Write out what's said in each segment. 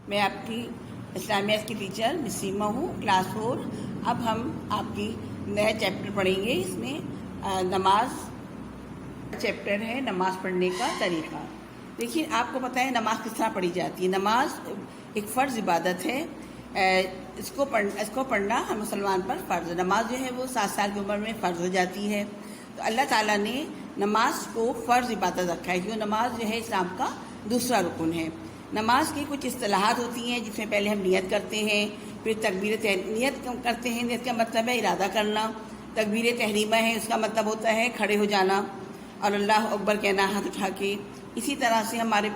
मैं आपकी इस्लामियात की टीचर नसीमा हूँ, क्लास 4। अब हम आपकी नया चैप्टर पढ़ेंगे। इसमें नमाज चैप्टर है, नमाज पढ़ने का तरीक़ा। देखिए, आपको पता है नमाज किस तरह पढ़ी जाती है। नमाज एक फ़र्ज़ इबादत है। इसको पढ़ना हम मुसलमान पर फ़र्ज़ है। नमाज जो है वो 7 साल की उम्र में फ़र्ज़ हो जाती है। तो अल्लाह ताला ने नमाज को फ़र्ज़ इबादत रखा है, क्योंकि नमाज जो है इस्लाम का दूसरा रुकन है। नमाज की कुछ इस्तिलाहात होती हैं, जिसमें पहले हम नियत करते हैं, फिर नियत करते हैं। नियत का मतलब है इरादा करना। तकबीर तहरीमा है, उसका मतलब होता है खड़े हो जाना और अल्लाह अकबर कहना हाथ उठा के। इसी तरह से हमारे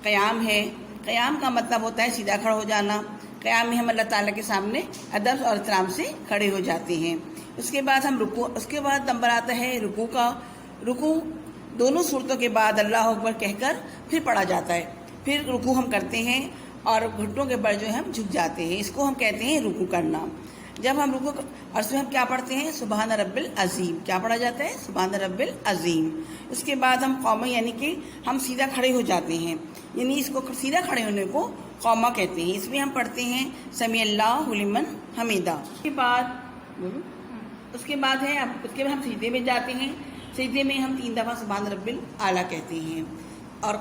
क़याम है। क़याम का मतलब होता है सीधा खड़ा हो जाना। क़याम में हम अल्लाह ताला के सामने अदब और एहतराम से खड़े हो जाते हैं। उसके बाद हम रुकू, उसके बाद नंबर आता है रुकू का। रुकू दोनों सूरतों के बाद अल्लाह अकबर कहकर फिर पढ़ा जाता है। फिर रुकू हम करते हैं और घुटनों के बल जो है हम झुक जाते हैं। इसको हम कहते हैं रुकू करना। जब हम रुकू और उसमें हम क्या पढ़ते हैं, सुबहान रब्बिल अज़ीम। क्या पढ़ा जाता है? सुबहान रब्बिल अज़ीम। उसके बाद हम कौमा, यानी कि हम सीधा खड़े हो जाते हैं, यानी इसको सीधा खड़े होने को कौमा कहते हैं। इसमें हम पढ़ते हैं समी अल्लाहु लिमन हमीदा। उसके बाद हम सीधे में जाते हैं। सीधे में हम 3 दफ़ा सुबहान रब्बिल आला कहते हैं। और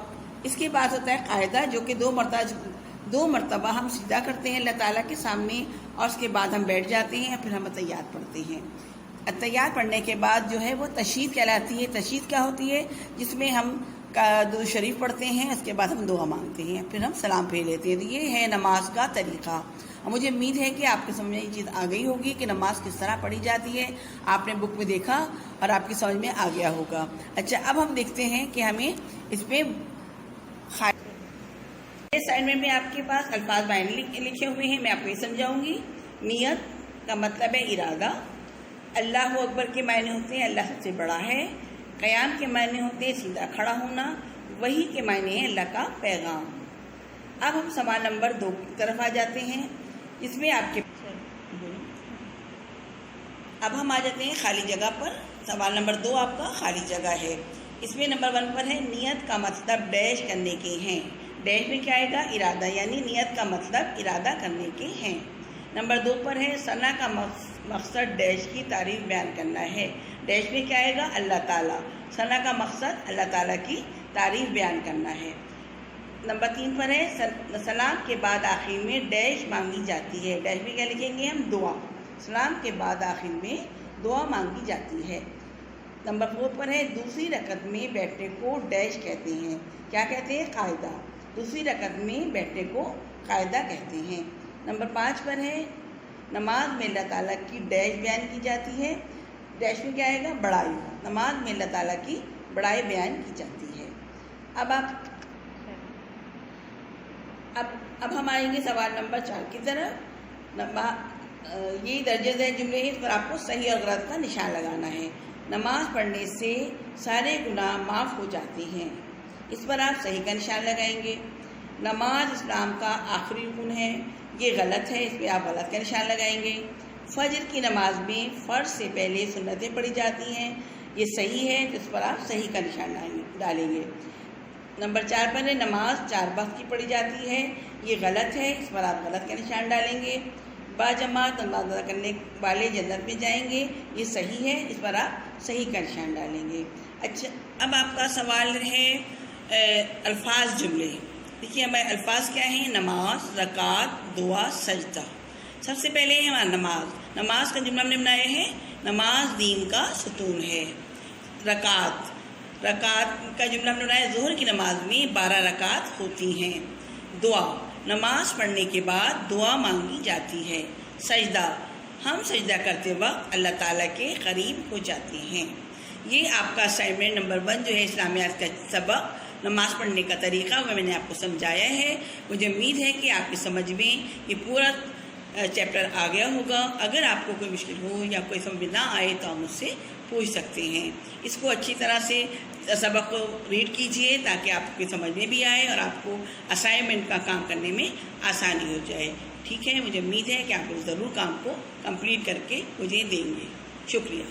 इसके बाद होता है कायदा, जो कि 2 मरतबा हम सीधा करते हैं अल्लाह ताला के सामने, और उसके बाद हम बैठ जाते हैं। फिर हम अत्तहियात पढ़ते हैं। अत्तहियात पढ़ने के बाद जो है वो तशहीद कहलाती है। तशहीद क्या होती है? जिसमें हम दुरूद शरीफ पढ़ते हैं, उसके बाद हम दुआ मांगते हैं, फिर हम सलाम फेर लेते हैं। तो ये है नमाज का तरीक़ा। और मुझे उम्मीद है कि आपके समझ में ये चीज़ आ गई होगी कि नमाज किस तरह पढ़ी जाती है। आपने बुक में देखा और आपकी समझ में आ गया होगा। अच्छा, अब हम देखते हैं कि हमें इसमें असाइनमेंट में आपके पास अल्फाज बाइंड लिखे हुए हैं। मैं आपको ये समझाऊंगी। नियत का मतलब है इरादा। अल्लाह अकबर के मायने होते हैं अल्लाह सबसे बड़ा है। क़याम के मायने होते हैं सीधा खड़ा होना। वही के मायने है अल्लाह का पैगाम। अब हम सवाल नंबर 2 की तरफ आ जाते हैं। इसमें आपके अब हम आ जाते हैं खाली जगह पर। सवाल नंबर 2 आपका खाली जगह है। इसमें नंबर 1 पर है नियत का मतलब डैश करने के हैं। डैश में क्या आएगा? इरादा, यानी नियत का मतलब इरादा करने के हैं। नंबर 2 पर है सना का मकसद डैश की तारीफ बयान करना है। डैश में क्या आएगा? अल्लाह ताला। सना का मकसद अल्लाह ताला की तारीफ बयान करना है। नंबर 3 पर है सलाम के बाद आखिर में डैश मांगी जाती है। डैश में क्या लिखेंगे हम? दुआ। सलाम के बाद आखिर में दुआ मांगी जाती है। नंबर 4 पर है दूसरी रकत में बैठने को डैश कहते हैं। क्या कहते हैं? कायदा। दूसरी रकत में बैठने को कायदा कहते हैं। नंबर 5 पर है नमाज में अल्लाह ताला की डैश बयान की जाती है। डैश में क्या आएगा? बड़ाई। नमाज में अल्लाह ताला की बड़ाई बयान की जाती है। अब हम आएंगे सवाल नंबर 4 की तरफ। ये दर्जे ज़ैल जुमले हैं, इस पर आपको सही और गलत का निशान लगाना है। नमाज पढ़ने से सारे गुनाह माफ़ हो जाते हैं। इस पर आप सही का निशान लगाएंगे। नमाज इस्लाम का आखिरी रुकन है, ये गलत है, इस पर आप गलत का निशान लगाएंगे। फजर की नमाज में फ़र्ज से पहले सुन्नतें पढ़ी जाती हैं, ये सही है, तो इस पर आप सही का निशान डालेंगे। नंबर 4 पर है नमाज 4 वक्त की पढ़ी जाती है, ये गलत है, इस पर आप गलत का निशान डालेंगे। बाजमात नमाज अदा करने वाले जन्नत में जाएंगे, ये सही है, इस पर आप सही का निशान डालेंगे। अच्छा, अब आपका सवाल है अल्फाज जुमले। देखिए, हमारे अल्फाज क्या हैं? नमाज, रकात, दुआ, सजदा। सबसे पहले है हमारा नमाज। नमाज का जुमला हमने बनाया है, नमाज दीन का सुतून है। रकात का जुमला हमने बनाया, ज़ोहर की नमाज में 12 रकात होती हैं। दुआ, नमाज पढ़ने के बाद दुआ मांगी जाती है। सजदा, हम सजदा करते वक्त अल्लाह ताला के करीब हो जाते हैं। ये आपका असाइनमेंट नंबर 1 जो है इस्लामियात का सबक नमाज पढ़ने का तरीक़ा, वो मैंने आपको समझाया है। मुझे उम्मीद है कि आपकी समझ में ये पूरा चैप्टर आ गया होगा। अगर आपको कोई मुश्किल हो या कोई समझ ना आए तो आप मुझसे पूछ सकते हैं। इसको अच्छी तरह से सबक को रीड कीजिए ताकि आपकी समझ में भी आए और आपको असाइनमेंट का काम करने में आसानी हो जाए। ठीक है, मुझे उम्मीद है कि आप ज़रूर काम को कंप्लीट करके मुझे देंगे। शुक्रिया।